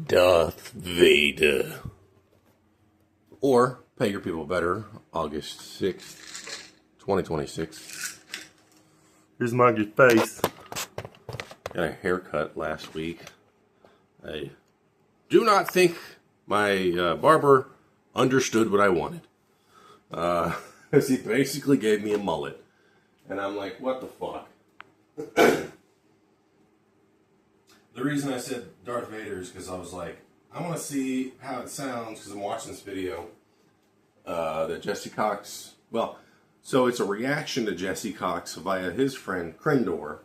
Darth Vader. Or Pay Your People Better, August 6th, 2026. Here's my good face. Got a haircut last week. I do not think my barber understood what I wanted. Because he basically gave me a mullet. And I'm like, what the fuck? The reason I said Darth Vader is because I was like, I want to see how it sounds because I'm watching this video that Jesse Cox, so it's a reaction to Jesse Cox via his friend Krendor.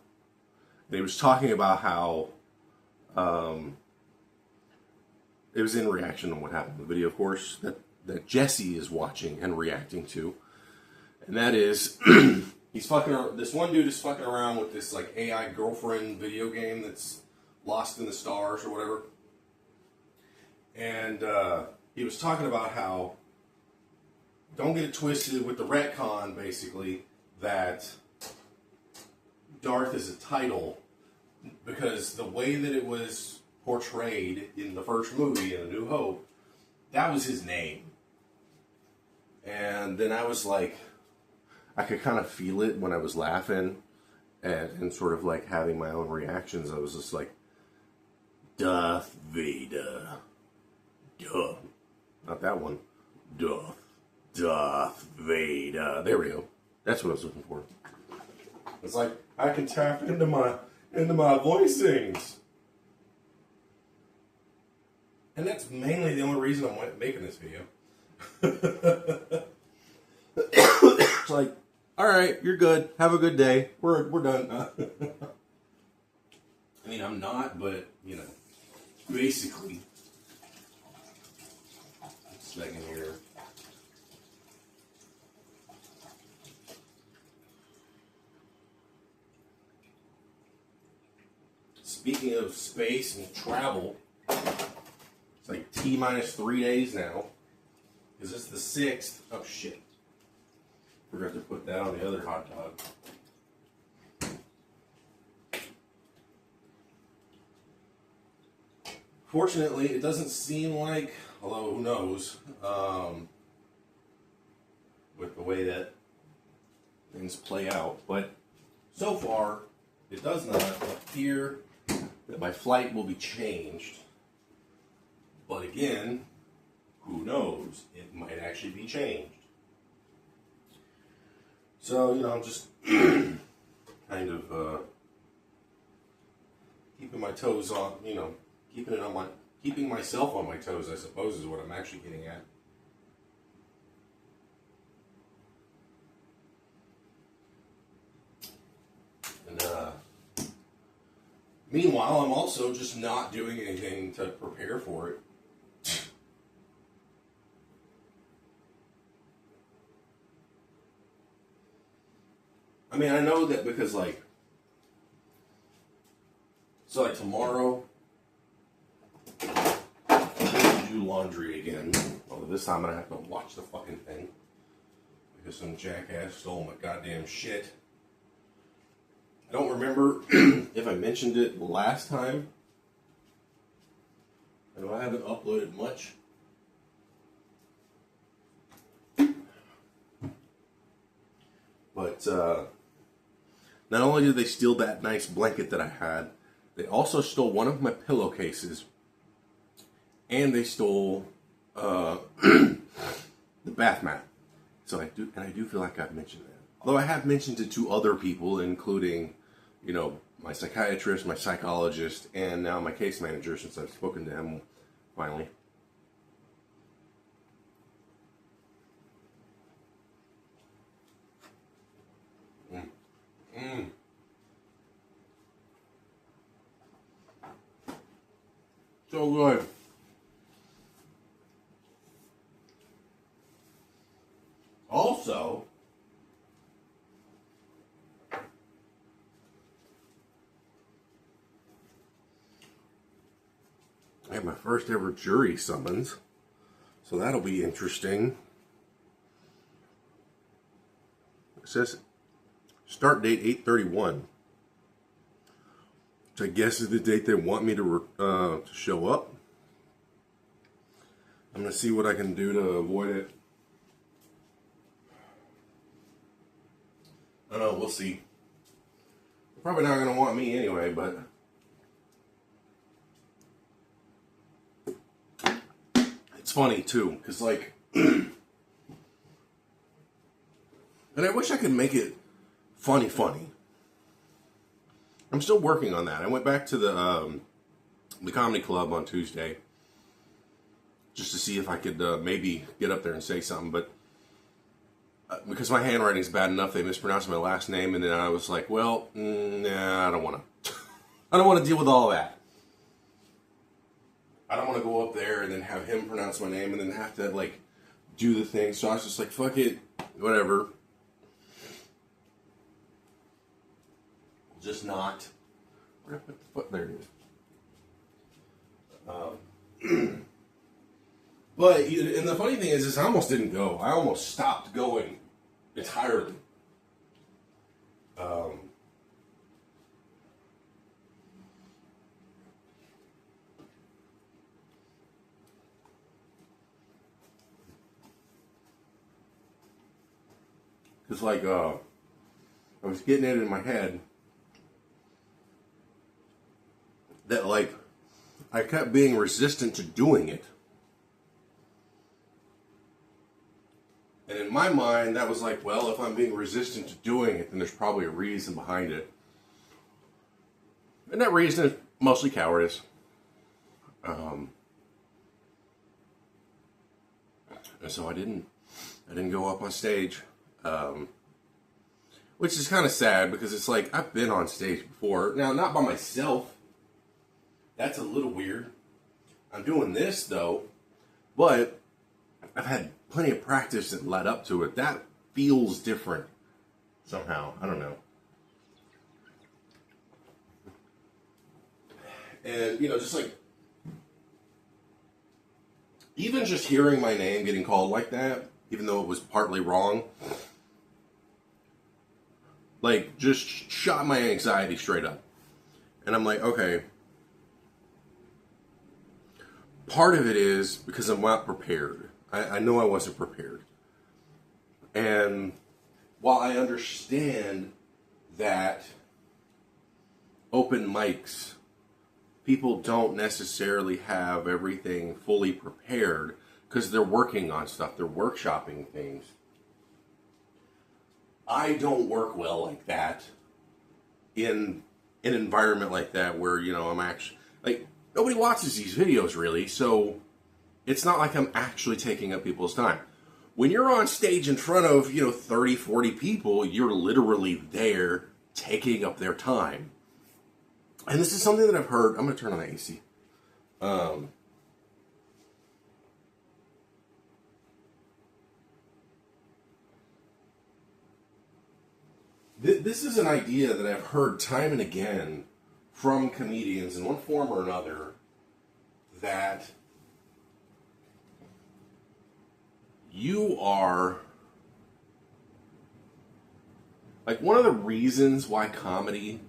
And he was talking about how it was in reaction to what happened in the video, of course, that Jesse is watching and reacting to. And that is, this one dude is fucking around with this like AI girlfriend video game that's Lost in the Stars or whatever. And he was talking about how, don't get it twisted with the retcon, basically, that Darth is a title, because the way that it was portrayed in the first movie, in A New Hope, that was his name. And then I was like, I could kind of feel it when I was laughing and sort of like having my own reactions. I was just like, Darth Vader. Duh. Not that one. Darth Vader. There we go. That's what I was looking for. It's like, I can tap into my voicings. And that's mainly the only reason I'm making this video. It's like, alright, you're good. Have a good day. We're done. I mean, I'm not, but, you know, basically. Second here. Speaking of space and travel, it's like T-minus 3 days now. Because it's the 6th. Oh, shit. Forgot to put that on the other hot dog. Fortunately, it doesn't seem like, although who knows, with the way that things play out. But so far, it does not appear that my flight will be changed. But again, who knows? It might actually be changed. So, you know, I'm just kind of keeping my toes on, you know, keeping myself on my toes, I suppose, is what I'm actually getting at. And meanwhile, I'm also just not doing anything to prepare for it. I mean, I know that because, like, so like tomorrow, I'm going to do laundry again. Although this time I'm going to have to watch the fucking thing. Because some jackass stole my goddamn shit. I don't remember if I mentioned it last time. I know I haven't uploaded much. But, not only did they steal that nice blanket that I had, they also stole one of my pillowcases, and they stole the bath mat. So I do feel like I've mentioned that. Although I have mentioned it to other people, including, you know, my psychiatrist, my psychologist, and now my case manager, since I've spoken to him finally. So good. Also, I have my first ever jury summons, so that'll be interesting. It says start date 8/31, which I guess is the date they want me to show up. I'm going to see what I can do to avoid it. I don't know, we'll see. Probably not going to want me anyway, but it's funny too, because like, and I wish I could make it funny. I'm still working on that. I went back to the comedy club on Tuesday just to see if I could maybe get up there and say something, but because my handwriting's bad enough, they mispronounced my last name, and then I was like, well, nah, I don't want to. I don't want to deal with all that. I don't want to go up there and then have him pronounce my name and then have to, like, do the thing. So I was just like, fuck it, whatever. Just not. Where did I put the foot? There it is. But, and the funny thing is I almost didn't go. I almost stopped going entirely. Because, like, I was getting it in my head that, like, I kept being resistant to doing it. And in my mind, that was like, well, if I'm being resistant to doing it, then there's probably a reason behind it. And that reason is mostly cowardice. And so I didn't go up on stage. Which is kind of sad because it's like, I've been on stage before. Now, not by myself. That's a little weird. I'm doing this, though. But I've had plenty of practice that led up to it. That feels different somehow. I don't know. And, you know, just like, even just hearing my name getting called like that, even though it was partly wrong, like, just shot my anxiety straight up. And I'm like, okay. Part of it is because I'm not prepared. I know I wasn't prepared. And while I understand that open mics, people don't necessarily have everything fully prepared because they're working on stuff, they're workshopping things. I don't work well like that in an environment like that where, you know, I'm actually, like, nobody watches these videos really, so it's not like I'm actually taking up people's time. When you're on stage in front of, 30, 40 people, you're literally there taking up their time. And this is something that I've heard. I'm going to turn on the AC. This is an idea that I've heard time and again from comedians in one form or another, that you are, like, one of the reasons why comedy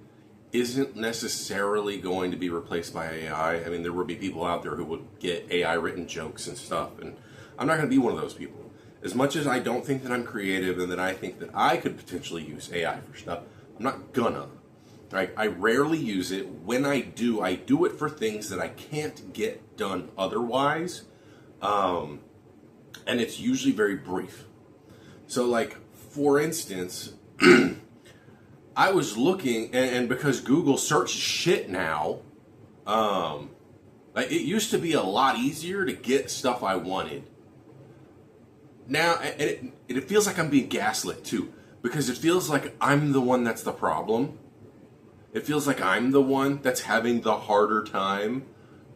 isn't necessarily going to be replaced by AI. I mean, there will be people out there who would get AI written jokes and stuff, and I'm not going to be one of those people. As much as I don't think that I'm creative and that I think that I could potentially use AI for stuff, I'm not gonna. Right? I rarely use it. When I do it for things that I can't get done otherwise. And it's usually very brief. So, like, for instance, I was looking, and because Google searches shit now, like, it used to be a lot easier to get stuff I wanted. Now, and it feels like I'm being gaslit too, because it feels like I'm the one that's the problem. It feels like I'm the one that's having the harder time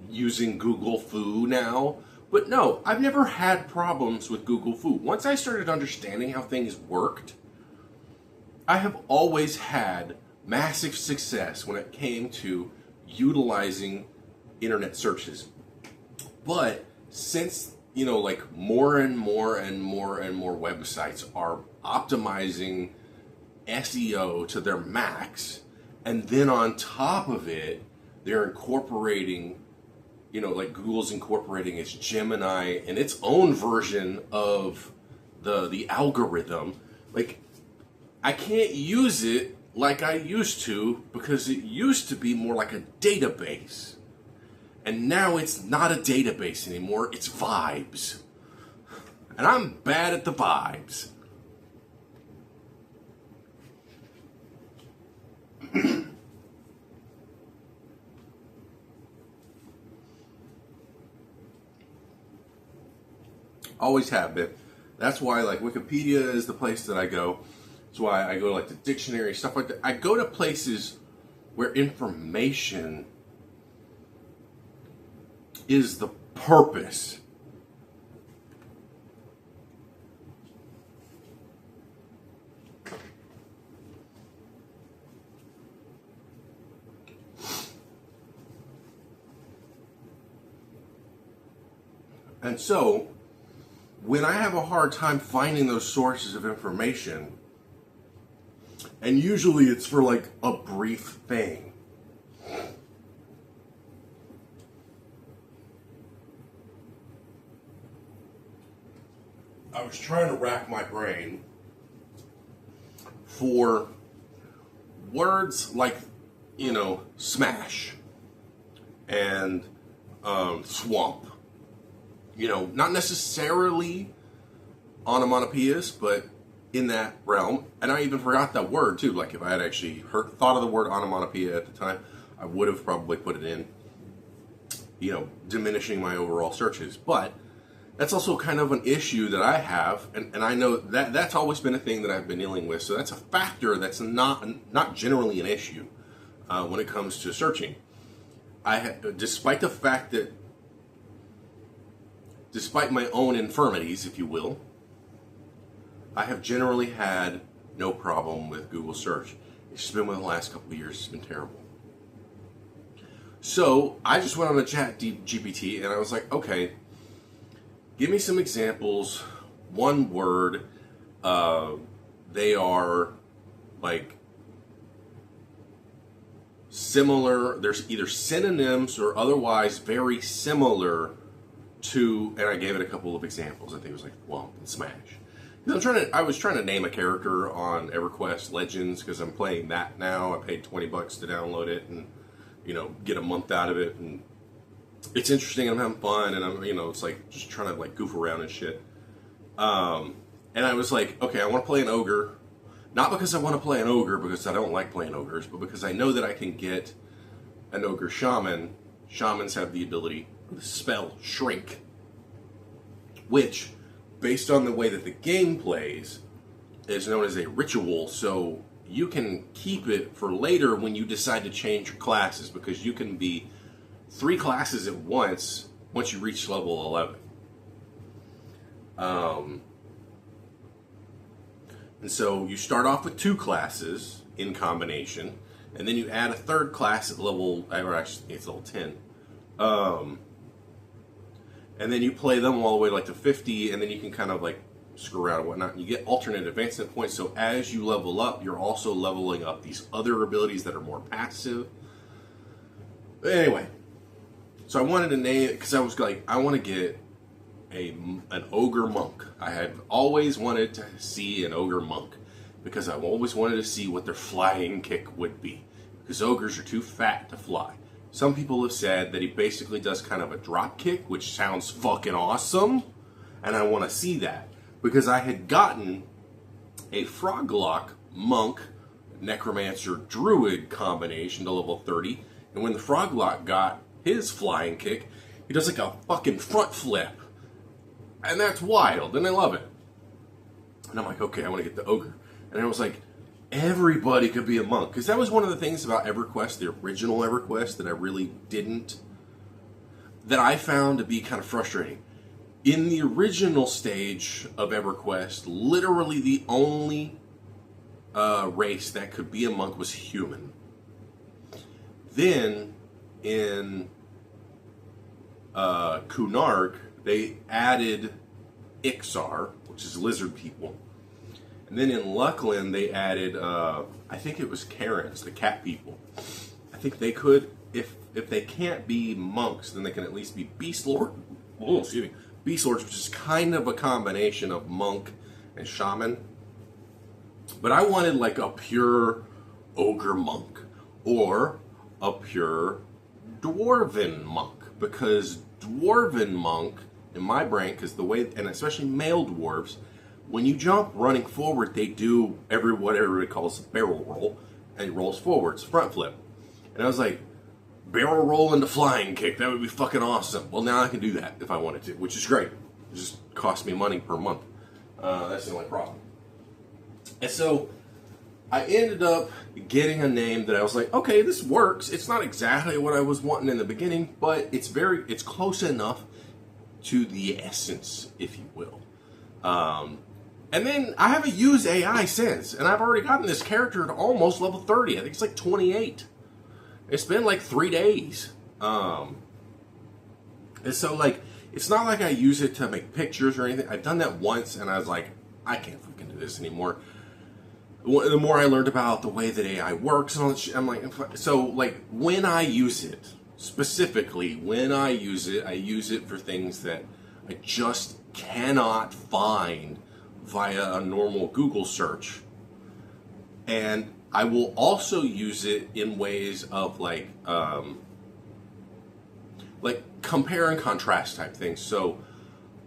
using Google Fu now. But no, I've never had problems with Google Fu. Once I started understanding how things worked, I have always had massive success when it came to utilizing internet searches. But since, like, more and more websites are optimizing SEO to their max, and then on top of it, they're incorporating like Google's incorporating its Gemini and its own version of the algorithm. Like, I can't use it like I used to, because it used to be more like a database. And now it's not a database anymore, it's vibes. And I'm bad at the vibes. Always have been. That's why, like, Wikipedia is the place that I go. That's why I go to, like, the dictionary, stuff like that. I go to places where information is the purpose. And so, when I have a hard time finding those sources of information, and usually it's for like a brief thing, I was trying to rack my brain for words like, smash and swamp. Not necessarily onomatopoeias, but in that realm. And I even forgot that word too. Like, if I had actually thought of the word onomatopoeia at the time, I would have probably put it in, diminishing my overall searches. But that's also kind of an issue that I have, and I know that that's always been a thing that I've been dealing with. So that's a factor that's not generally an issue when it comes to searching. Despite the fact that, despite my own infirmities, if you will, I have generally had no problem with Google search. It's just been with the last couple of years, it's been terrible. So I just went on the ChatGPT and I was like, okay, give me some examples, one word. They are like similar, there's either synonyms or otherwise very similar to, and I gave it a couple of examples. I think it was like Womp and Smash. I was trying to name a character on EverQuest Legends because I'm playing that now. I paid $20 to download it and get a month out of it, and it's interesting and I'm having fun, and I'm it's like just trying to like goof around and shit. And I was like, okay, I want to play an ogre, not because I want to play an ogre because I don't like playing ogres, but because I know that I can get an ogre shaman. Shamans have the ability, the spell Shrink, which, based on the way that the game plays, is known as a ritual. So you can keep it for later when you decide to change your classes, because you can be 3 classes at once you reach level 11. And so you start off with 2 classes in combination, and then you add a 3rd class at level, or actually it's level 10. And then you play them all the way like to 50, and then you can kind of like screw around and whatnot. And you get alternate advancement points, so as you level up, you're also leveling up these other abilities that are more passive. But anyway, so I wanted to name it because I was like, I want to get an ogre monk. I had always wanted to see an ogre monk because I've always wanted to see what their flying kick would be, because ogres are too fat to fly. Some people have said that he basically does kind of a drop kick, which sounds fucking awesome, and I want to see that because I had gotten a Froglock monk necromancer druid combination to level 30, and when the Froglock got his flying kick, he does like a fucking front flip, and that's wild, and I love it. And I'm like, okay, I want to get the ogre, and I was like, everybody could be a monk, because that was one of the things about EverQuest, the original EverQuest, that I found to be kind of frustrating. In the original stage of EverQuest, literally the only race that could be a monk was human. Then in Kunark, they added Ixar, which is lizard people. And then in Luckland, they added, I think it was Karens, the cat people. I think they could. if they can't be monks, then they can at least be beast lord. Oh, excuse me, beast lords, which is kind of a combination of monk and shaman. But I wanted like a pure ogre monk or a pure dwarven monk, because dwarven monk in my brain, because the way, and especially male dwarves, when you jump running forward, they do what everybody calls a barrel roll, and it rolls forwards, front flip. And I was like, barrel roll into flying kick, that would be fucking awesome. Well, now I can do that if I wanted to, which is great. It just costs me money per month. That's the only problem. And so I ended up getting a name that I was like, okay, this works. It's not exactly what I was wanting in the beginning, but it's close enough to the essence, if you will. And then I haven't used AI since, and I've already gotten this character to almost level 30. I think it's like 28. It's been like 3 days. And so like, it's not like I use it to make pictures or anything. I've done that once, and I was like, I can't fucking do this anymore. The more I learned about the way that AI works and all that shit, I'm like, so like when I use it, specifically when I use it for things that I just cannot find via a normal Google search. And I will also use it in ways of like compare and contrast type things. So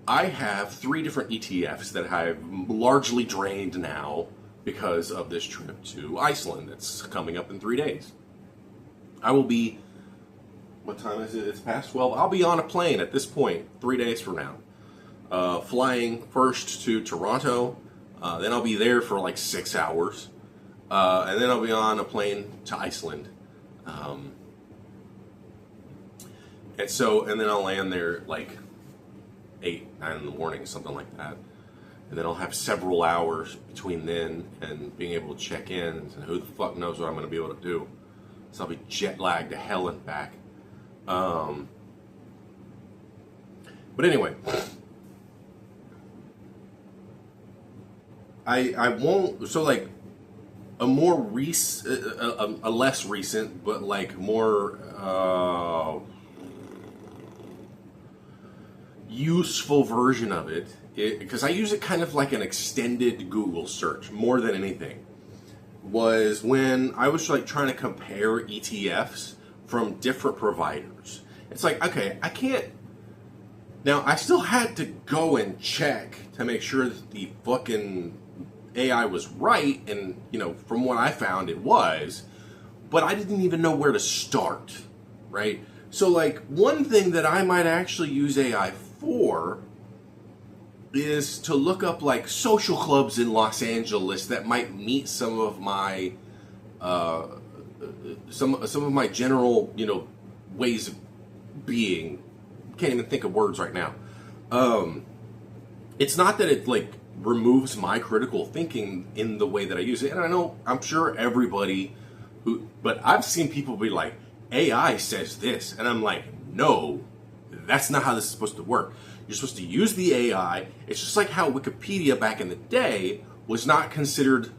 I have 3 different ETFs that I've largely drained now because of this trip to Iceland that's coming up in 3 days. I will be, what time is it? It's past 12. I'll be on a plane at this point 3 days from now. Flying first to Toronto, then I'll be there for like 6 hours, and then I'll be on a plane to Iceland. And then I'll land there like 8, 9 in the morning, something like that. And then I'll have several hours between then and being able to check in, and who the fuck knows what I'm going to be able to do. So I'll be jet lagged to hell and back. But anyway, I won't, so like a more a less recent, but like more useful version of it, because I use it kind of like an extended Google search more than anything, was when I was like trying to compare ETFs from different providers. It's like, okay, I can't, now I still had to go and check to make sure that the fucking AI was right, and you know, from what I found it was, but I didn't even know where to start, right? So like one thing that I might actually use AI for is to look up like social clubs in Los Angeles that might meet some of my some of my general, you know, ways of being. Can't even think of words right now. It's not that it like removes my critical thinking in the way that I use it, and I know, I'm sure everybody but I've seen people be like, AI says this, and I'm like, no, that's not how this is supposed to work. You're supposed to use the AI. It's just like how Wikipedia back in the day was not considered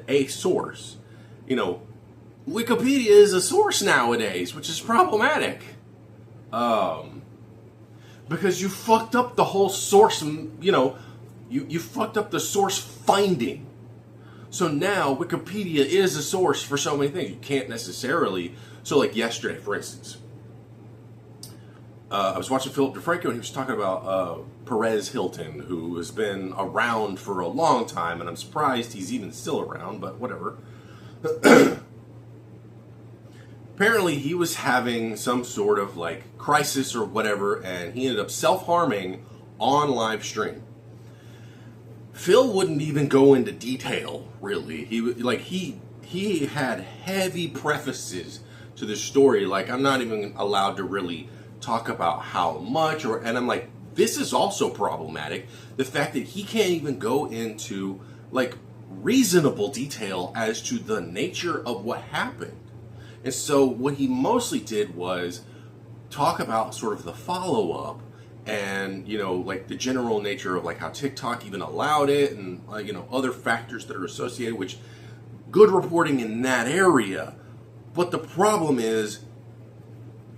a source. You know, Wikipedia is a source nowadays, which is problematic. Because you fucked up the whole source, you know, you fucked up the source finding. So now Wikipedia is a source for so many things. You can't necessarily, so like yesterday, for instance, I was watching Philip DeFranco, and he was talking about Perez Hilton, who has been around for a long time, and I'm surprised he's even still around, but whatever. Apparently he was having some sort of like crisis or whatever, and he ended up self-harming on live stream. Phil wouldn't even go into detail, really. He had heavy prefaces to the story, like I'm not even allowed to really talk about how much, and I'm like, this is also problematic. The fact that he can't even go into like reasonable detail as to the nature of what happened. And so what he mostly did was talk about sort of the follow-up and, you know, like the general nature of like how TikTok even allowed it, and you know, other factors that are associated, which good reporting in that area. But the problem is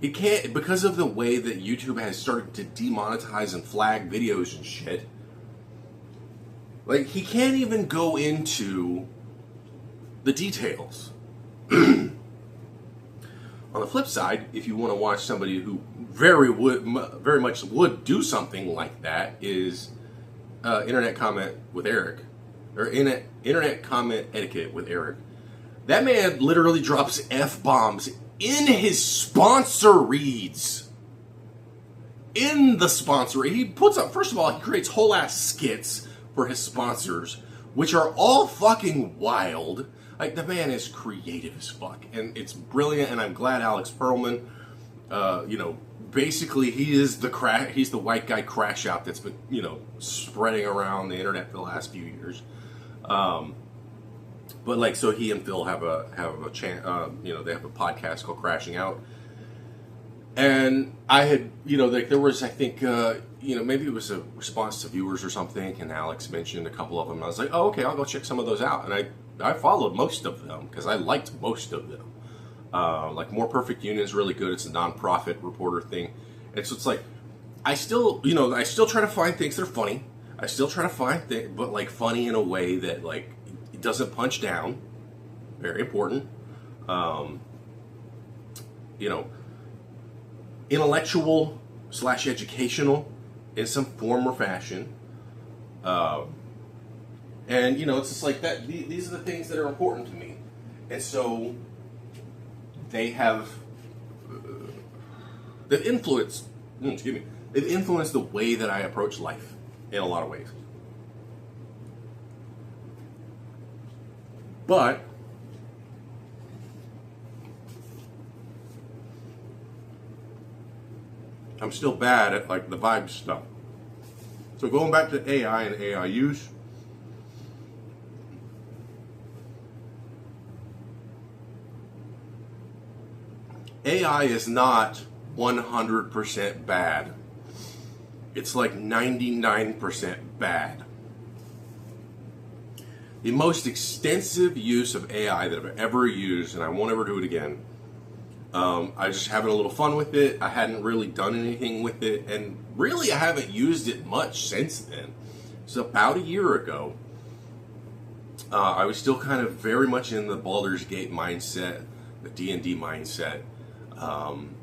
He can't, because of the way that YouTube has started to demonetize and flag videos and shit. Like, he can't even go into the details. On the flip side, if you want to watch somebody who very much would do something like that, is Internet Comment with Eric, or Internet Comment Etiquette with Eric. That man literally drops F-bombs in his sponsor reads. In the sponsor, he puts up, first of all, he creates whole ass skits for his sponsors, which are all fucking wild. Like, the man is creative as fuck, and it's brilliant, and I'm glad Alex Perlman, basically he's the white guy crash out that's been, spreading around the internet for the last few years. But like, so he and Phil have a they have a podcast called Crashing Out. And I had, there was, I think, maybe it was a response to viewers or something, and Alex mentioned a couple of them. And I was like, oh, okay, I'll go check some of those out. And I followed most of them because I liked most of them. Like, More Perfect Union is really good. It's a non-profit reporter thing. And so it's like, I still try to find things that are funny. I still try to find things, but like funny in a way that like it doesn't punch down. Very important. Intellectual / educational in some form or fashion. And it's just like that. These are the things that are important to me. And so they've influenced the way that I approach life in a lot of ways. But I'm still bad at like the vibe stuff. So going back to AI and AI use, AI is not 100% bad. It's like 99% bad. The most extensive use of AI that I've ever used, and I won't ever do it again, I was just having a little fun with it. I hadn't really done anything with it, and really I haven't used it much since then. So about a year ago, I was still kind of very much in the Baldur's Gate mindset, the D&D mindset. And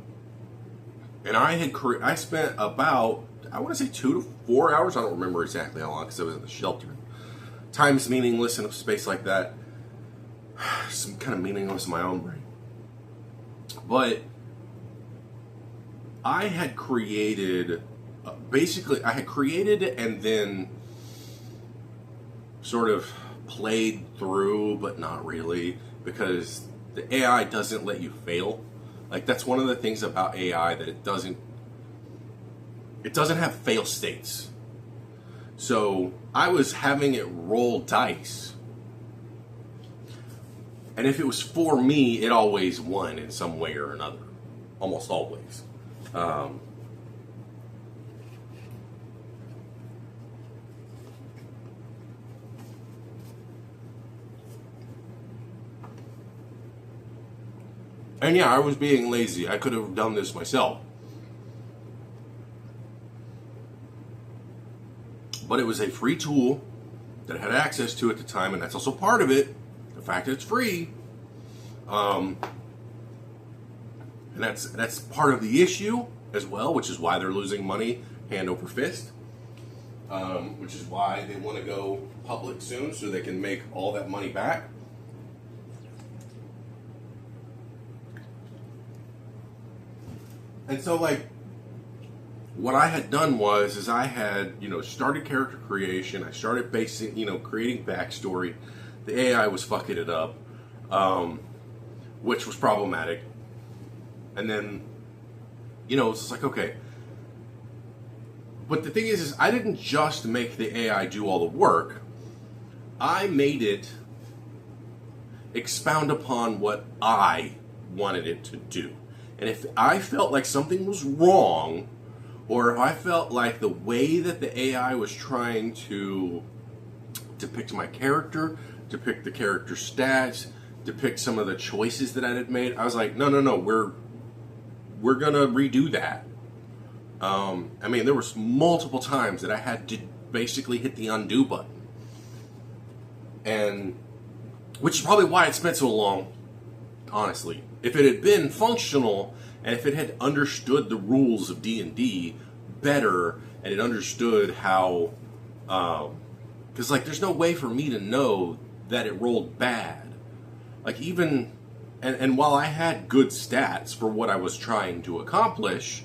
I spent about, I want to say 2 to 4 hours, I don't remember exactly how long because I was in the shelter. Time's meaningless in a space like that. It's kind of meaningless in my own brain. But I had created, and then sort of played through, but not really, because the AI doesn't let you fail. Like, that's one of the things about AI, that it doesn't have fail states. So I was having it roll dice, and if it was for me, it always won in some way or another, almost always. And yeah, I was being lazy. I could have done this myself. But it was a free tool that I had access to at the time, and that's also part of it, the fact that it's free. And that's part of the issue as well, which is why they're losing money hand over fist. Which is why they want to go public soon, so they can make all that money back. And so, like, what I had done was I had, started character creation. I started creating backstory. The AI was fucking it up, which was problematic. And then, it's just like, okay. But the thing is I didn't just make the AI do all the work. I made it expound upon what I wanted it to do. And if I felt like something was wrong, or if I felt like the way that the AI was trying to depict my character, depict the character stats, depict some of the choices that I had made, I was like, no, we're gonna redo that. I mean, there was multiple times that I had to basically hit the undo button, and which is probably why it spent so long. Honestly, if it had been functional and if it had understood the rules of D&D better, and it understood how, because like there's no way for me to know that it rolled bad. Like even, and while I had good stats for what I was trying to accomplish,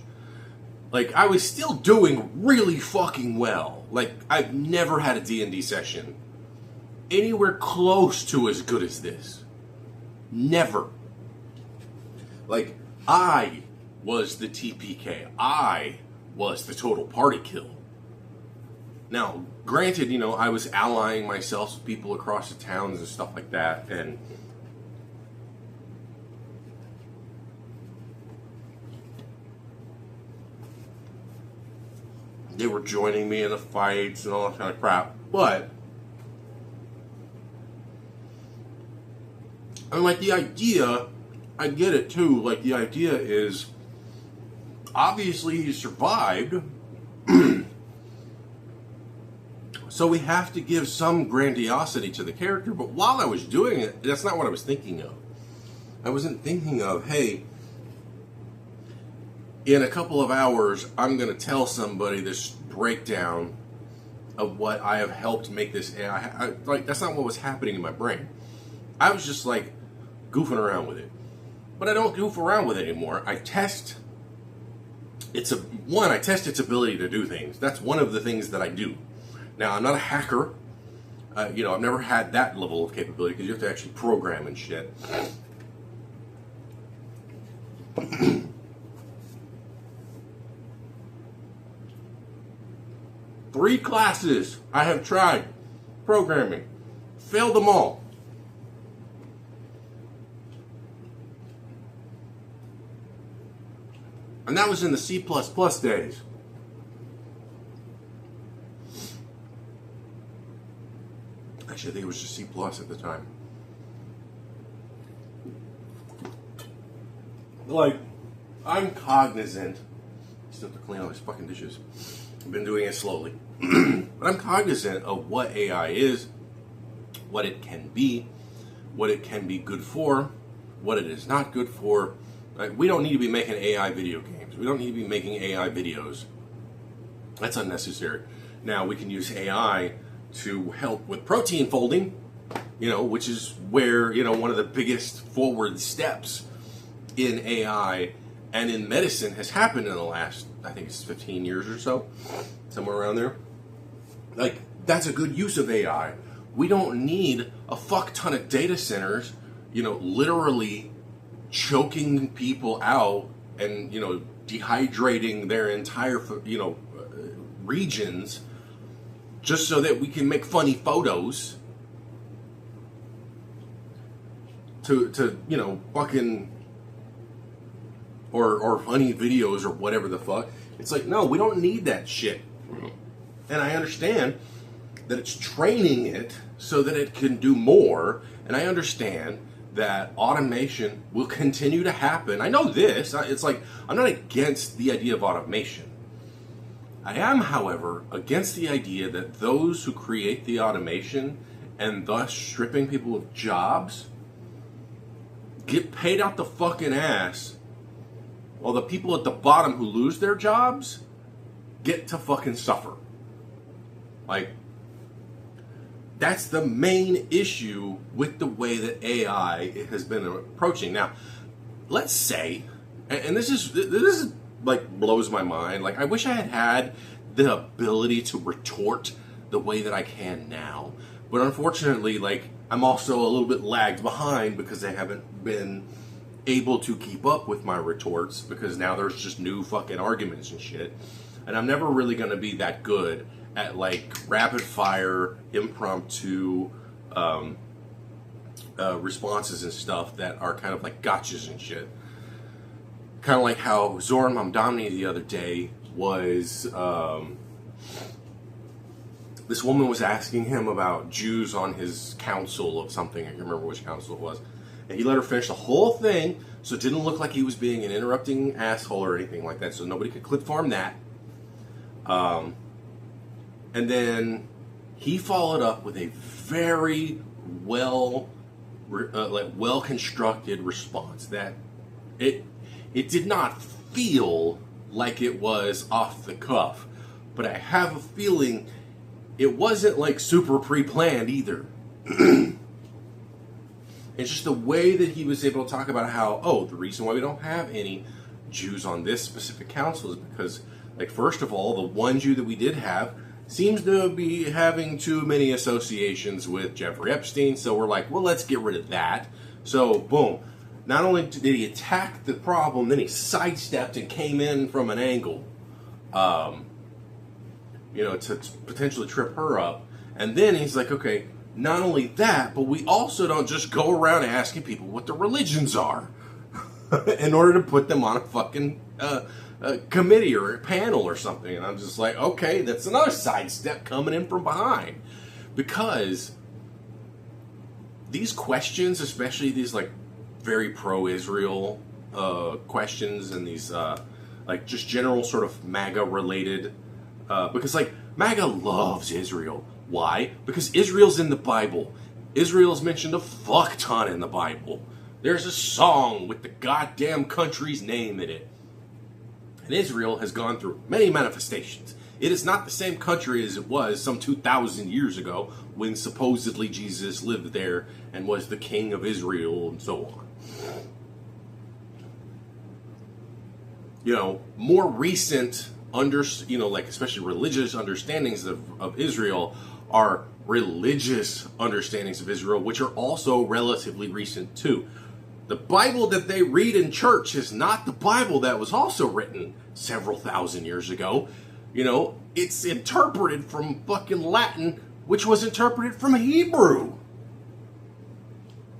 like I was still doing really fucking well. Like I've never had a D&D session anywhere close to as good as this. Never. Like I was the TPK. I was the total party kill. Now, granted, you know, I was allying myself with people across the towns and stuff like that, and they were joining me in the fights and all that kind of crap. But and like the idea, I get it too. Like the idea is, obviously he survived, so we have to give some grandiosity to the character. But while I was doing it, that's not what I was thinking of. I wasn't thinking of, hey, in a couple of hours, I'm going to tell somebody this breakdown of what I have helped make this. Like that's not what was happening in my brain. I was just like goofing around with it. But I don't goof around with it anymore. I test its ability to do things. That's one of the things that I do. Now, I'm not a hacker. You know, I've never had that level of capability because you have to actually program and shit. 3 classes I have tried programming. Failed them all. And that was in the C++ days. Actually, I think it was just C+ at the time. Like, I'm cognizant. Still have to clean all these fucking dishes. I've been doing it slowly. But I'm cognizant of what AI is, what it can be good for, what it is not good for. Like, we don't need to be making AI video games. We don't need to be making AI videos. That's unnecessary. Now, we can use AI to help with protein folding, you know, which is where, you know, one of the biggest forward steps in AI and in medicine has happened in the last, I think it's 15 years or so, somewhere around there. Like, that's a good use of AI. We don't need a fuck ton of data centers, you know, literally choking people out and, you know, dehydrating their entire, you know, regions just so that we can make funny photos to you know, fucking, or funny videos or whatever the fuck. It's like, no, we don't need that shit. And I understand that it's training it so that it can do more, and I understand that automation will continue to happen. I know this. It's like, I'm not against the idea of automation. I am, however, against the idea that those who create the automation and thus stripping people of jobs get paid out the fucking ass, while the people at the bottom who lose their jobs get to fucking suffer. Like, that's the main issue with the way that AI has been approaching. Now, let's say, and this is like blows my mind. Like, I wish I had the ability to retort the way that I can now. But unfortunately, like, I'm also a little bit lagged behind because I haven't been able to keep up with my retorts, because now there's just new fucking arguments and shit. And I'm never really going to be that good at, like, rapid fire, impromptu responses and stuff that are kind of like gotchas and shit. Kind of like how Zoran Mamdani the other day was, this woman was asking him about Jews on his council of something. I can't remember which council it was. And he let her finish the whole thing So it didn't look like he was being an interrupting asshole or anything like that. So nobody could clip farm that. And then he followed up with a very well constructed response that it did not feel like it was off the cuff, but I have a feeling it wasn't like super pre-planned either. It's just the way that he was able to talk about how, the reason why we don't have any Jews on this specific council is because, like, first of all, the one Jew that we did have seems to be having too many associations with Jeffrey Epstein, so we're like, well, let's get rid of that. So, boom. Not only did he attack the problem, then he sidestepped and came in from an angle, to potentially trip her up. And then he's like, okay, not only that, but we also don't just go around asking people what their religions are in order to put them on a fucking committee or a panel or something. And I'm just like, okay, that's another sidestep coming in from behind. Because these questions, especially these like very pro-Israel questions and these like just general sort of MAGA related, because like MAGA loves Israel. Why? Because Israel's in the Bible. Israel's mentioned a fuck ton in the Bible. There's a song with the goddamn country's name in it. And Israel has gone through many manifestations. It is not the same country as it was some 2,000 years ago when supposedly Jesus lived there and was the king of Israel and so on. More recent, especially religious understandings of Israel are religious understandings of Israel, which are also relatively recent too. The Bible that they read in church is not the Bible that was also written several thousand years ago. It's interpreted from fucking Latin, which was interpreted from Hebrew.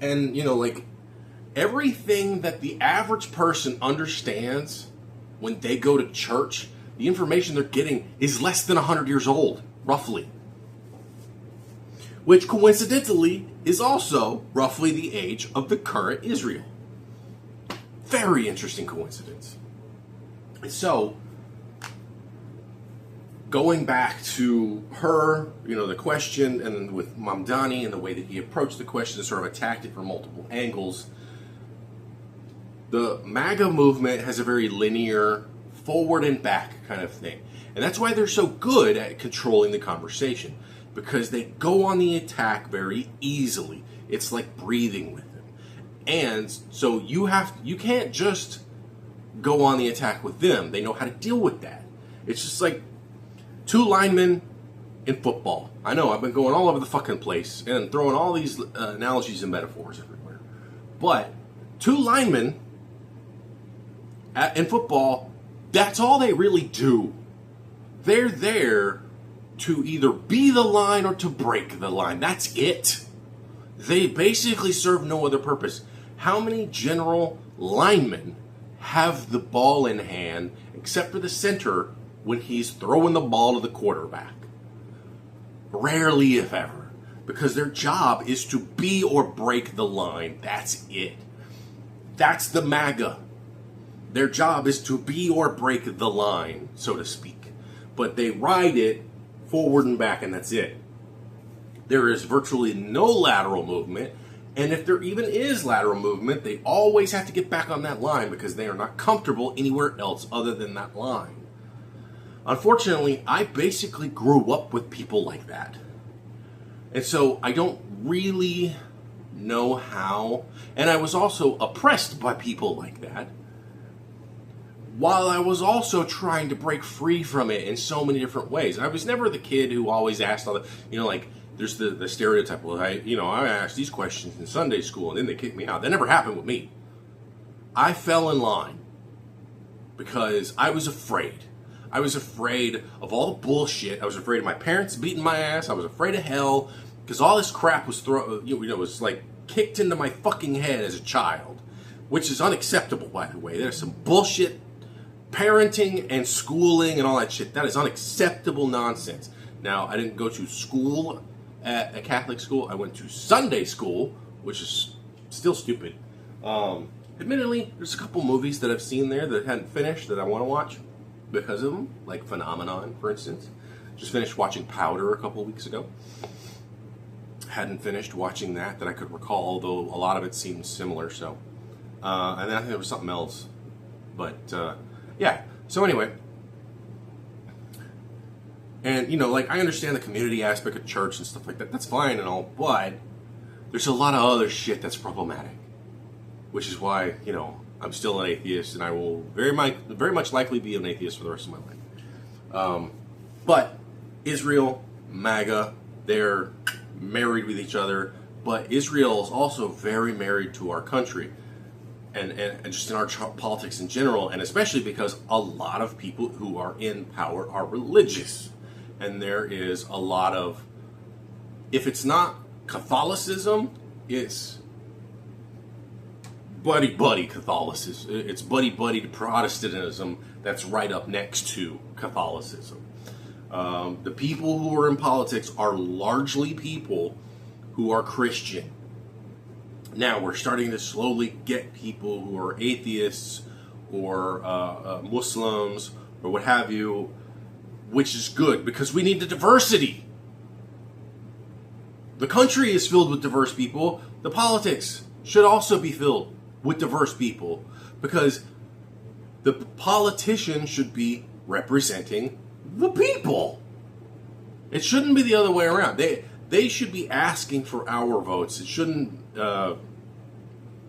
And, everything that the average person understands when they go to church, the information they're getting is less than 100 years old, roughly. Which coincidentally is also roughly the age of the current Israel. Very interesting coincidence. So, going back to her, the question, and then with Mamdani and the way that he approached the question and sort of attacked it from multiple angles, the MAGA movement has a very linear, forward and back kind of thing. And that's why they're so good at controlling the conversation. Because they go on the attack very easily. It's like breathing with them. And so you can't just go on the attack with them. They know how to deal with that. It's just like two linemen in football. I know, I've been going all over the fucking place and throwing all these analogies and metaphors everywhere. But two linemen in football, that's all they really do. They're there to either be the line or to break the line. That's it. They basically serve no other purpose. How many general linemen have the ball in hand, except for the center, when he's throwing the ball to the quarterback? Rarely, if ever. Because their job is to be or break the line. That's it. That's the MAGA. Their job is to be or break the line, so to speak. But they ride it forward and back, and that's it. There is virtually no lateral movement, and if there even is lateral movement, they always have to get back on that line because they are not comfortable anywhere else other than that line. Unfortunately, I basically grew up with people like that. And so I don't really know how, and I was also oppressed by people like that, while I was also trying to break free from it in so many different ways. I was never the kid who always asked all the, there's the stereotype, well, I asked these questions in Sunday school and then they kicked me out. That never happened with me. I fell in line because I was afraid. I was afraid of all the bullshit. I was afraid of my parents beating my ass. I was afraid of hell because all this crap was was like kicked into my fucking head as a child, which is unacceptable, by the way. There's some bullshit parenting and schooling and all that shit. That is unacceptable nonsense. Now, I didn't go to school at a Catholic school. I went to Sunday school, which is still stupid. Admittedly, there's a couple movies that I've seen there that hadn't finished that I want to watch because of them, like Phenomenon, for instance. Just finished watching Powder a couple weeks ago. Hadn't finished watching that I could recall, although a lot of it seemed similar. So, and then I think there was something else. But yeah. So anyway, and like I understand the community aspect of church and stuff like that. That's fine and all, but there's a lot of other shit that's problematic. Which is why, I'm still an atheist, and I will very much likely be an atheist for the rest of my life. But Israel, MAGA, they're married with each other, but Israel is also very married to our country, and just in our politics in general, and especially because a lot of people who are in power are religious, and there is a lot of, if it's not Catholicism, it's buddy Catholicism. It's buddy Protestantism that's right up next to Catholicism. The people who are in politics are largely people who are Christian. Now we're starting to slowly get people who are atheists or Muslims or what have you, which is good because we need the diversity. The country is filled with diverse people. The politics should also be filled with diverse people because the politician should be representing the people. It shouldn't be the other way around. They should be asking for our votes. It shouldn't.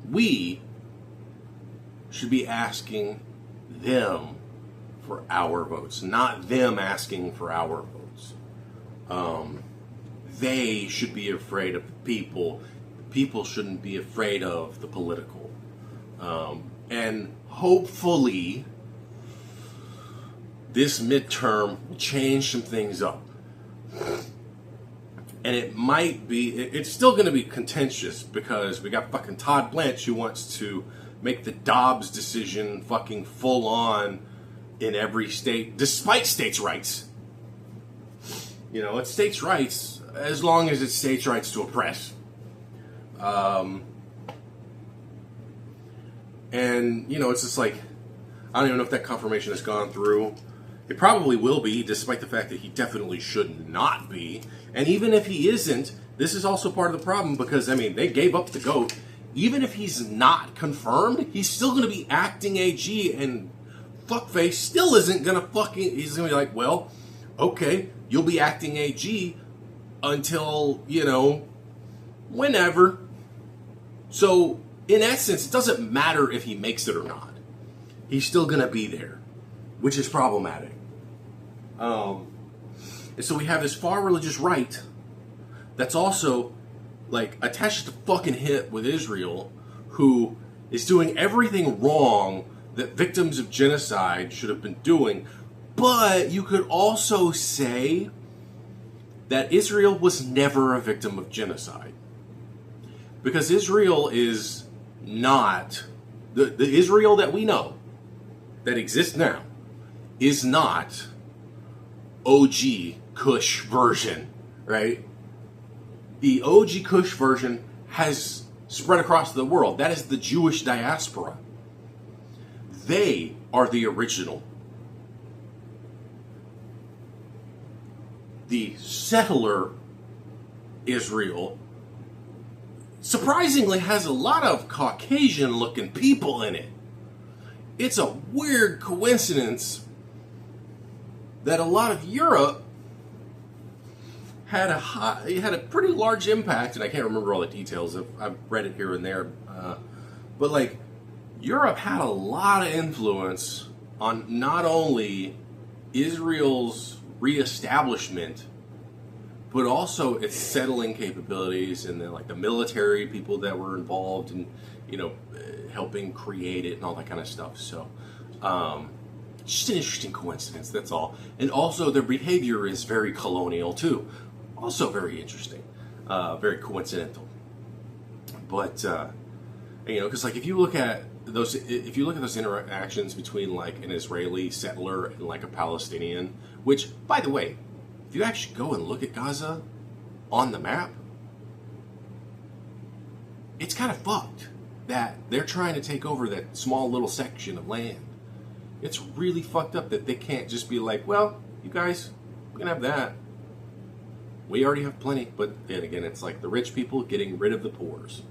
We should be asking them for our votes, not them asking for our votes. They should be afraid of the people. People shouldn't be afraid of the political. And hopefully this midterm will change some things up. And it's still going to be contentious because we got fucking Todd Blanche who wants to make the Dobbs decision fucking full on in every state, despite states' rights. It's states' rights as long as it's states' rights to oppress. And, it's just like, I don't even know if that confirmation has gone through. It probably will be, despite the fact that he definitely should not be. And even if he isn't, this is also part of the problem because, they gave up the GOAT. Even if he's not confirmed, he's still going to be acting AG, and fuckface still isn't going to he's going to be like, well, okay, you'll be acting AG until, whenever. So, in essence, it doesn't matter if he makes it or not. He's still going to be there, which is problematic. And so we have this far religious right that's also, attached to fucking hip with Israel, who is doing everything wrong that victims of genocide should have been doing. But you could also say that Israel was never a victim of genocide. Because Israel is not, the Israel that we know, that exists now, is not OG Kush version, right? The OG Kush version has spread across the world. That is the Jewish diaspora. They are the original. The settler Israel surprisingly has a lot of Caucasian looking people in it. It's a weird coincidence that a lot of Europe had a pretty large impact, and I can't remember all the details. I've read it here and there, but Europe had a lot of influence on not only Israel's reestablishment, but also its settling capabilities and the military people that were involved in, helping create it and all that kind of stuff. So, just an interesting coincidence, that's all. And also their behavior is very colonial too. Also very interesting, very coincidental. But, because if you look at those interactions between an Israeli settler and a Palestinian, which, by the way, if you actually go and look at Gaza on the map, it's kind of fucked. that they're trying to take over that small little section of land. It's really fucked up that they can't just be like, well, you guys, we can have that. We already have plenty. But then again, it's like the rich people getting rid of the poors.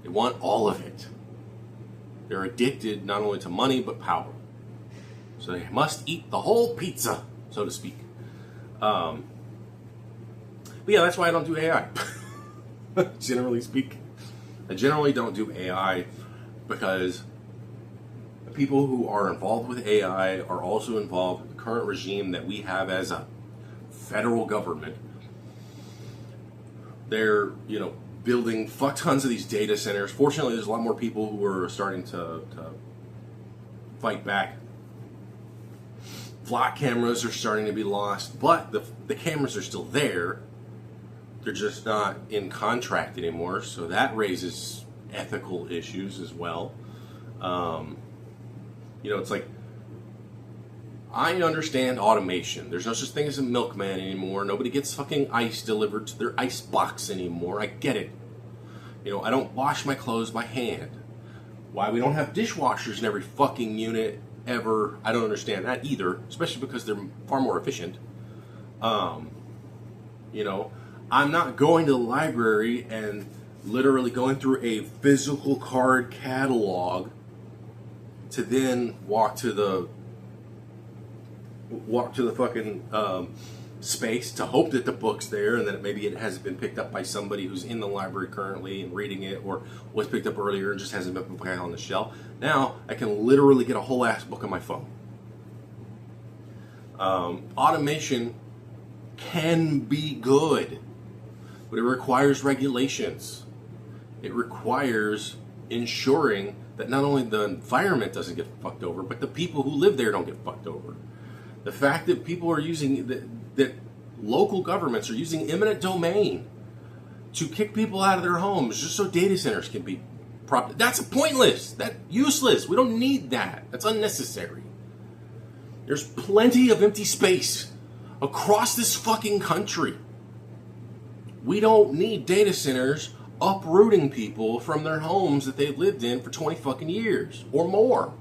They want all of it. They're addicted not only to money, but power. So they must eat the whole pizza, so to speak. But yeah, that's why I don't do AI. Generally speaking. I generally don't do AI because the people who are involved with AI are also involved with the current regime that we have as a federal government. They're, building fuck tons of these data centers. Fortunately, there's a lot more people who are starting to fight back. Flock cameras are starting to be lost, but the cameras are still there. They're just not in contract anymore, so that raises ethical issues as well. It's like, I understand automation. There's no such thing as a milkman anymore. Nobody gets fucking ice delivered to their ice box anymore. I get it. I don't wash my clothes by hand. Why we don't have dishwashers in every fucking unit ever, I don't understand that either, especially because they're far more efficient. I'm not going to the library and literally going through a physical card catalog to then walk to the fucking space to hope that the book's there and that maybe it hasn't been picked up by somebody who's in the library currently and reading it, or was picked up earlier and just hasn't been put on the shelf. Now I can literally get a whole ass book on my phone. Automation can be good, but it requires regulations. It requires ensuring that not only the environment doesn't get fucked over, but the people who live there don't get fucked over. The fact that people are using, that local governments are using eminent domain to kick people out of their homes just so data centers can be propped. That's pointless. That's useless. We don't need that. That's unnecessary. There's plenty of empty space across this fucking country. We don't need data centers uprooting people from their homes that they've lived in for 20 fucking years or more.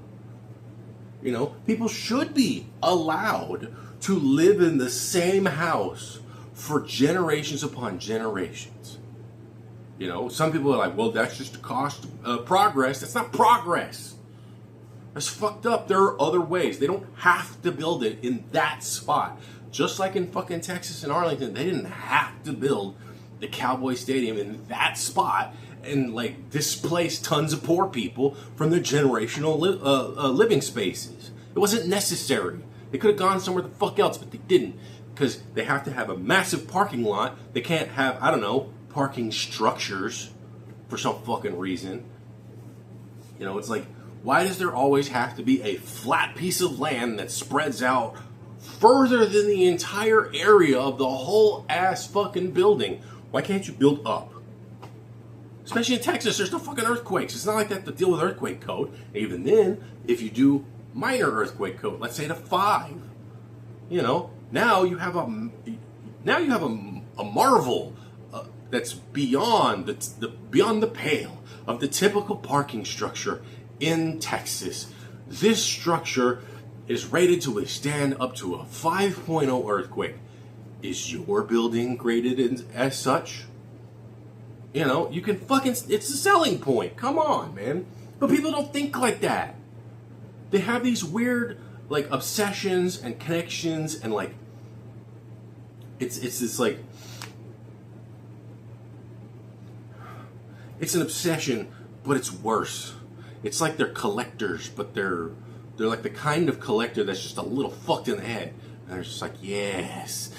People should be allowed to live in the same house for generations upon generations. Some people are like, well, that's just a cost of progress. That's not progress. That's fucked up. There are other ways. They don't have to build it in that spot. Just like in fucking Texas and Arlington, they didn't have to build the Cowboy Stadium in that spot and displace tons of poor people from their generational living spaces. It wasn't necessary. They could have gone somewhere the fuck else, but they didn't, because they have to have a massive parking lot. They can't have, parking structures for some fucking reason. It's like, why does there always have to be a flat piece of land that spreads out further than the entire area of the whole ass fucking building? Why can't you build up? Especially in Texas, there's no fucking earthquakes. It's not like that to deal with earthquake code. And even then, if you do minor earthquake code, let's say to 5, now you have a marvel that's beyond beyond the pale of the typical parking structure in Texas. This structure is rated to withstand up to a 5.0 earthquake. Is your building graded as such? You can it's a selling point. Come on, man. But people don't think like that. They have these weird, obsessions and connections and, it's this, it's an obsession, but it's worse. It's like they're collectors, but they're like the kind of collector that's just a little fucked in the head. And they're just like, yes,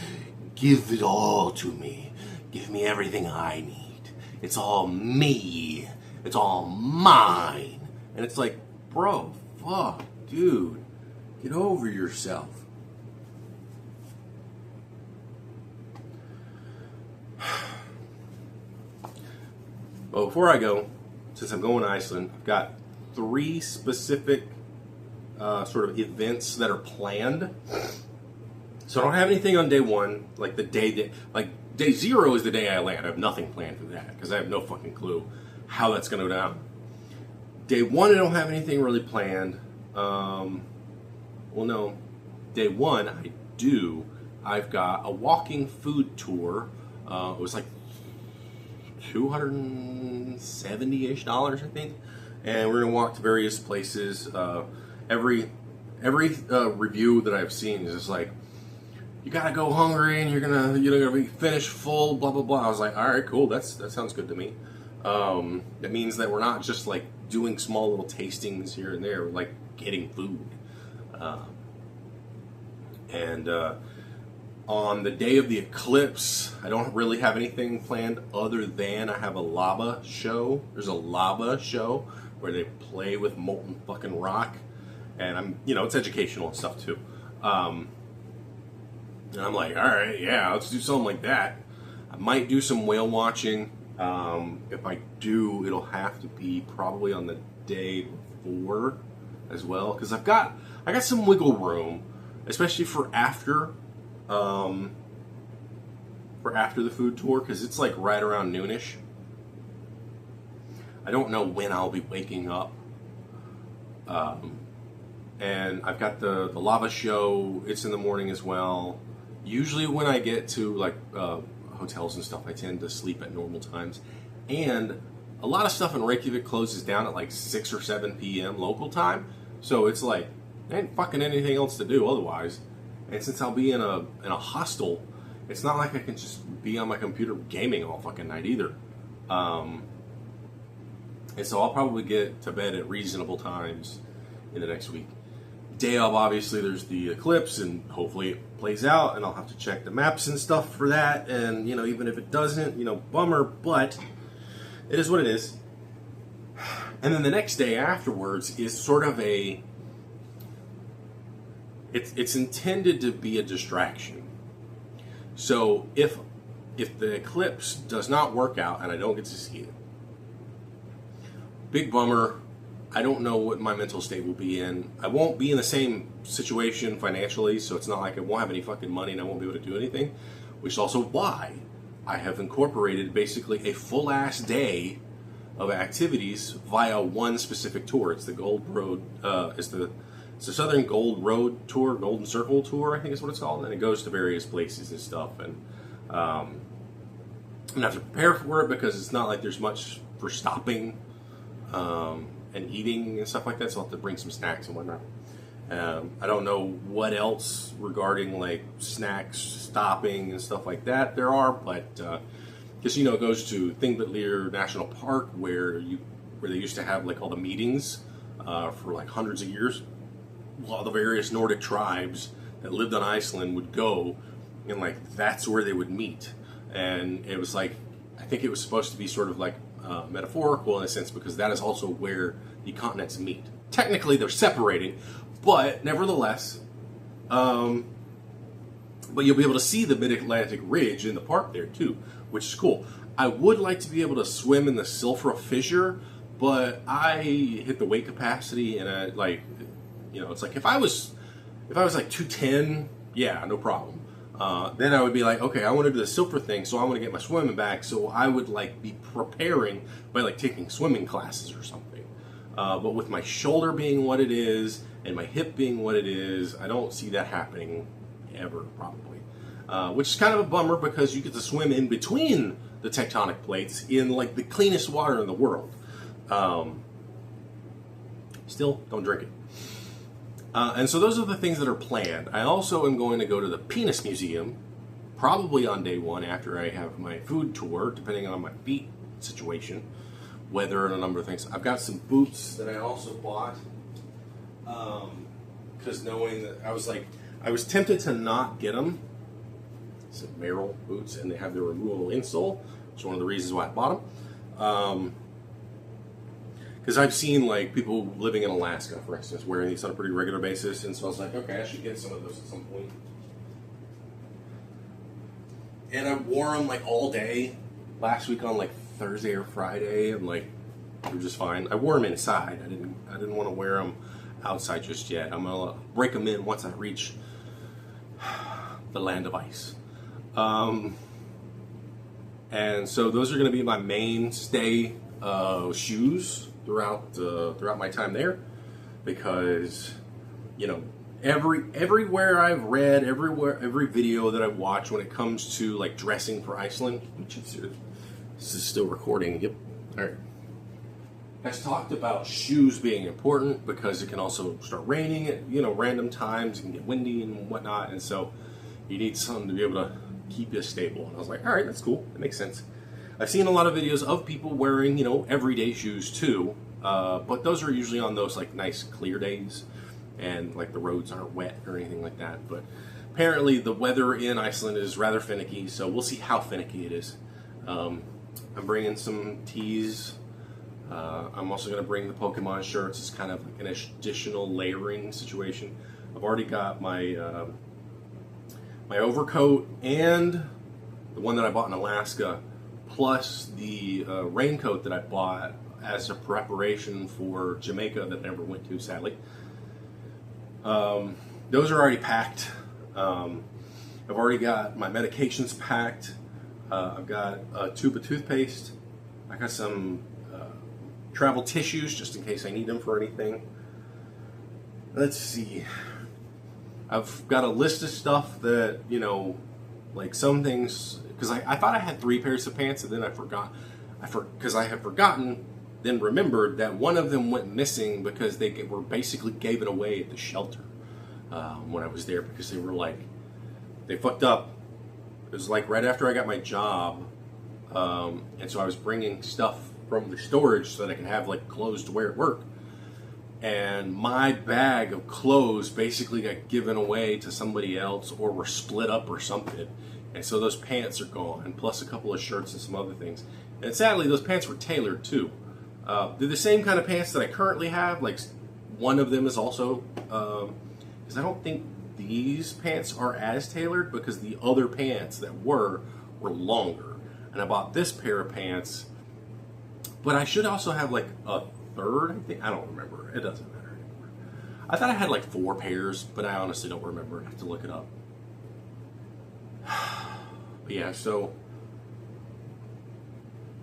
give it all to me. Give me everything I need. It's all me. It's all mine. And it's like, bro, fuck, dude, get over yourself. Well, before I go, since I'm going to Iceland, I've got 3 specific sort of events that are planned. So I don't have anything on day 1, the day that, day 0 is the day I land. I have nothing planned for that because I have no fucking clue how that's going to go down. day one, I don't have anything really planned. Well, no, day one I do. I've got a walking food tour. It was like $270-ish, I think, and we're gonna walk to various places. Every review that I've seen is just like, you gotta go hungry and you're gonna be finished full, blah blah blah. I was like, all right, cool, that sounds good to me. That means that we're not just like doing small little tastings here and there, we're like getting food. And on the day of the eclipse, I don't really have anything planned other than I have a lava show. There's a lava show where they play with molten fucking rock, and it's educational and stuff too. And I'm like, all right, yeah, let's do something like that. I might do some whale watching. If I do, it'll have to be probably on the day before as well, because I got some wiggle room, especially for after the food tour, because it's like right around noonish. I don't know when I'll be waking up. And I've got the lava show. It's in the morning as well. Usually when I get to like hotels and stuff, I tend to sleep at normal times. And a lot of stuff in Reykjavik closes down at like 6 or 7 p.m. local time. So it's like, there ain't fucking anything else to do otherwise. And since I'll be in a hostel, it's not like I can just be on my computer gaming all fucking night either. And so I'll probably get to bed at reasonable times in the next week. Day of, obviously, there's the eclipse, and hopefully it plays out, and I'll have to check the maps and stuff for that. And, even if it doesn't, bummer, but it is what it is. And then the next day afterwards is sort of it's intended to be a distraction. So if the eclipse does not work out and I don't get to see it, big bummer. I don't know what my mental state will be in. I won't be in the same situation financially, so it's not like I won't have any fucking money and I won't be able to do anything, which is also why I have incorporated basically a full ass day of activities via one specific tour. It's the Gold Road, it's the Southern Gold Road Tour, Golden Circle Tour, I think is what it's called, and it goes to various places and stuff. And I'm gonna have to prepare for it because it's not like there's much for stopping and eating and stuff like that, so I'll have to bring some snacks and whatnot. I don't know what else regarding like snacks, stopping and stuff like that there are, but because it goes to Thingvellir National Park where they used to have like all the meetings for like hundreds of years. All the various Nordic tribes that lived on Iceland would go, and like that's where they would meet. And it was like, I think it was supposed to be sort of like metaphorical in a sense, because that is also where the continents meet. Technically they're separating, but nevertheless, but you'll be able to see the Mid-Atlantic Ridge in the park there too, which is cool. I would like to be able to swim in the Silfra Fissure, but I hit the weight capacity, and I like, it's like if I was like 210, yeah, no problem. Then I would be like, okay, I want to do the Silfra thing, so I want to get my swimming back. So I would like be preparing by like taking swimming classes or something. But with my shoulder being what it is and my hip being what it is, I don't see that happening ever, probably. Which is kind of a bummer because you get to swim in between the tectonic plates in like the cleanest water in the world. Still, don't drink it. And so those are the things that are planned. I also am going to go to the Penis Museum, probably on day one after I have my food tour, depending on my feet situation, weather, and a number of things. I've got some boots that I also bought, because knowing that I was tempted to not get them. Some Merrell boots, and they have the removable insole, which is one of the reasons why I bought them. Because I've seen like people living in Alaska, for instance, wearing these on a pretty regular basis, and so I was like, okay, I should get some of those at some point. And I wore them like all day last week on like Thursday or Friday, and like they're just fine. I wore them inside. I didn't want to wear them outside just yet. I'm gonna break them in once I reach the land of ice. And so those are going to be my mainstay shoes throughout my time there, because you know, everywhere I've read, every video that I've watched when it comes to like dressing for Iceland, which this is still recording. Yep. All right. Has talked about shoes being important because it can also start raining at, you know, random times. It can get windy and whatnot, and so you need something to be able to keep you stable. And I was like, all right, that's cool. It makes sense. I've seen a lot of videos of people wearing, you know, everyday shoes too, but those are usually on those like nice clear days, and like the roads aren't wet or anything like that. But apparently the weather in Iceland is rather finicky, so we'll see how finicky it is. I'm bringing some tees. I'm also going to bring the Pokemon shirts as kind of like an additional layering situation. I've already got my my overcoat and the one that I bought in Alaska, plus the raincoat that I bought as a preparation for Jamaica that I never went to, sadly. Those are already packed. I've already got my medications packed. I've got a tube of toothpaste. I got some travel tissues just in case I need them for anything. Let's see. I've got a list of stuff that, you know, like some things, because I thought I had 3 pairs of pants, and then I forgot. Because I had forgotten, then remembered that one of them went missing because they were basically gave it away at the shelter when I was there, because they were like, they fucked up. It was like right after I got my job, and so I was bringing stuff from the storage so that I could have like clothes to wear at work. And my bag of clothes basically got given away to somebody else, or were split up or something. And so those pants are gone, plus a couple of shirts and some other things. And sadly, those pants were tailored too. They're the same kind of pants that I currently have. Like one of them is also, because I don't think these pants are as tailored, because the other pants that were longer. And I bought this pair of pants. But I should also have like a third, I think. I don't remember. It doesn't matter anymore. I thought I had like 4 pairs, but I honestly don't remember. I have to look it up. But yeah, so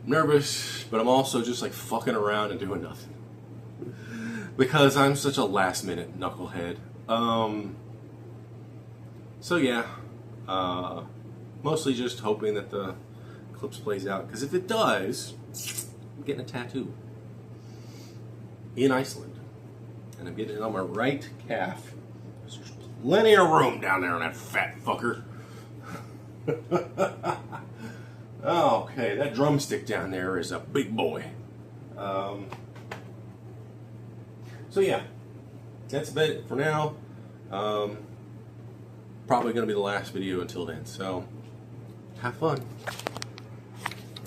I'm nervous, but I'm also just like fucking around and doing nothing. Because I'm such a last minute knucklehead. So yeah, mostly just hoping that the eclipse plays out. Because if it does, I'm getting a tattoo in Iceland, and I'm getting it on my right calf. There's plenty of room down there on that fat fucker. Okay, that drumstick down there is a big boy. So yeah, that's about it for now. Probably going to be the last video until then, so have fun.